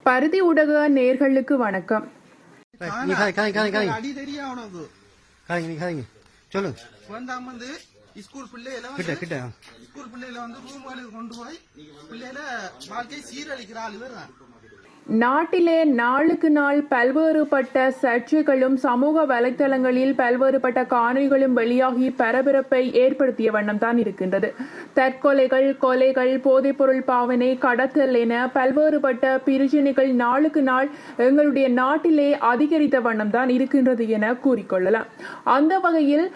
பருதி ஊடக நேயர்களுக்கு வணக்கம். ஸ்கூல் பிள்ளைகளை வந்து ரூம்களுக்கு கொண்டு போய் பிள்ளைகளை வாழ்க்கை சீரழிக்கிற ஆள் இவர் தான். நாட்டிலே நாளுக்கு நாள் பல்வேறுபட்ட சர்ச்சைகளும் சமூக வலைதளங்களில் பல்வேறுபட்ட காணொலிகளும் வெளியாகி பரபரப்பை ஏற்படுத்திய வண்ணம் தான் இருக்கின்றது. தற்கொலைகள், கொலைகள், போதைப்பொருள் பாவனை, கடத்தல் என பல்வேறுபட்ட பிரச்சனைகள் நாளுக்கு நாள் எங்களுடைய நாட்டிலே அதிகரித்த வண்ணம் தான் இருக்கின்றது என கூறிக்கொள்ளலாம். அந்த வகையில்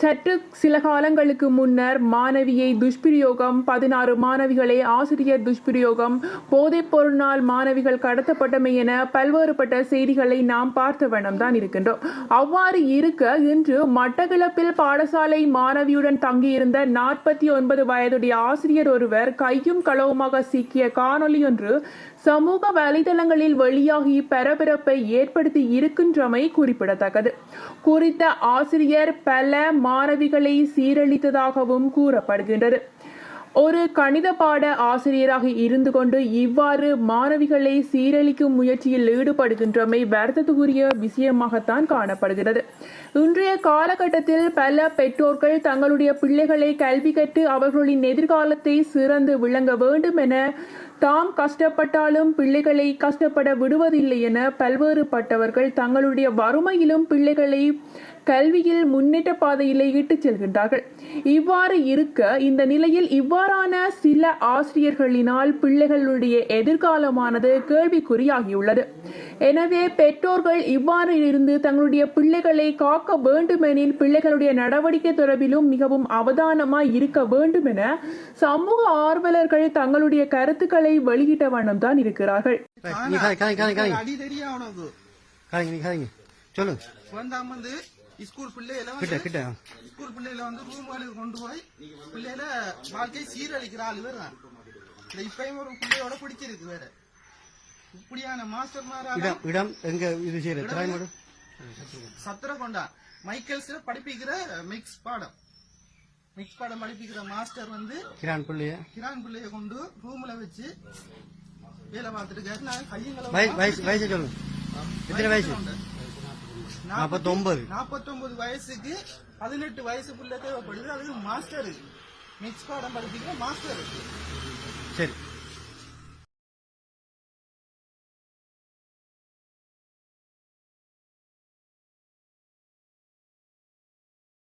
சற்று சில காலங்களுக்கு முன்னர் மாணவியை துஷ்பிரயோகம், 16 மாணவிகளை ஆசிரியர் துஷ்பிரயோகம், போதைப் பொருளால் மாணவிகள் கடத்தப்பட்டமை என பல்வேறுபட்ட செய்திகளை நாம் பார்த்த வண்ணம் தான் இருக்கின்றோம். அவ்வாறு இருக்க இன்று மட்டக்களப்பில் பாடசாலை மாணவியுடன் தங்கியிருந்த 49 வயதுடைய ஆசிரியர் ஒருவர் கையும் களவுமாக சிக்கிய காணொலி ஒன்று சமூக வலைதளங்களில் வெளியாகி பரபரப்பை ஏற்படுத்தி இருக்கின்றமை குறிப்பிடத்தக்கது. குறித்த ஆசிரியர் பல மாணவிகளை சீரழித்ததாகவும் கூறப்படுகின்றது. ஒரு கணித பாட ஆசிரியராக இருந்து கொண்டு இவ்வாறு மாணவிகளை சீரழிக்கும் முயற்சியில் ஈடுபடுகின்றமை வருத்தத்துக்குரிய விஷயமாகத்தான் காணப்படுகிறது. இன்றைய காலகட்டத்தில் பல பெற்றோர்கள் தங்களுடைய பிள்ளைகளை கல்வி கற்று அவர்களின் எதிர்காலத்தை சிறந்து விளங்க வேண்டும் என தாம் கஷ்டப்பட்டாலும் பிள்ளைகளை கஷ்டப்பட விடுவதில்லை என பல்வேறுபட்டவர்கள் தங்களுடைய வறுமையிலும் பிள்ளைகளை கல்வியில் முன்னேற்ற பாதையிலே இட்டுச் செல்கின்றார்கள். இவ்வாறு இருக்க இந்த நிலையில் இவ்வாறான சில ஆசிரியர்களினால் பிள்ளைகளுடைய எதிர்காலமானது கேள்விக்குறியாகியுள்ளது. எனவே பெற்றோர்கள் இவ்வாறு இருந்து தங்களுடைய பிள்ளைகளை காக்க வேண்டுமெனில் பிள்ளைகளுடைய நடவடிக்கை தொடர்பிலும் மிகவும் அவதானமாய் இருக்க வேண்டும் என சமூக ஆர்வலர்கள் தங்களுடைய கருத்துக்களை வெளியிட்ட வண்ணம் தான் இருக்கிறார்கள். ஸ்கூல் பிள்ளைகளை வந்து ரூம்களுக்கு கொண்டு போய் பிள்ளைகளை வாழ்க்கை சீரழிக்கிற ஆள் இவர் தான். இப்பயும் ஒரு பிள்ளையோட பிடிச்சிருக்கு வேற இப்படியான மாஸ்டர் சத்திரகொண்டா மைக்கேல்ஸ் படிப்பிக்கிற மிக்ஸ் பாடம் படிப்பிக்கிற மாஸ்டர் வந்து கிரான் பிள்ளைய கொண்டு ரூம்ல வச்சு வேலை பார்த்துட்டு இருக்காரு. நான் கையங்களை 49 வயசுக்கு 18 வயசு பிள்ளை தேவைப்படுது. அதுக்கு மாஸ்டர் மிக்ஸ் பாடம் படிப்பிக்கிற மாஸ்டர். சரி.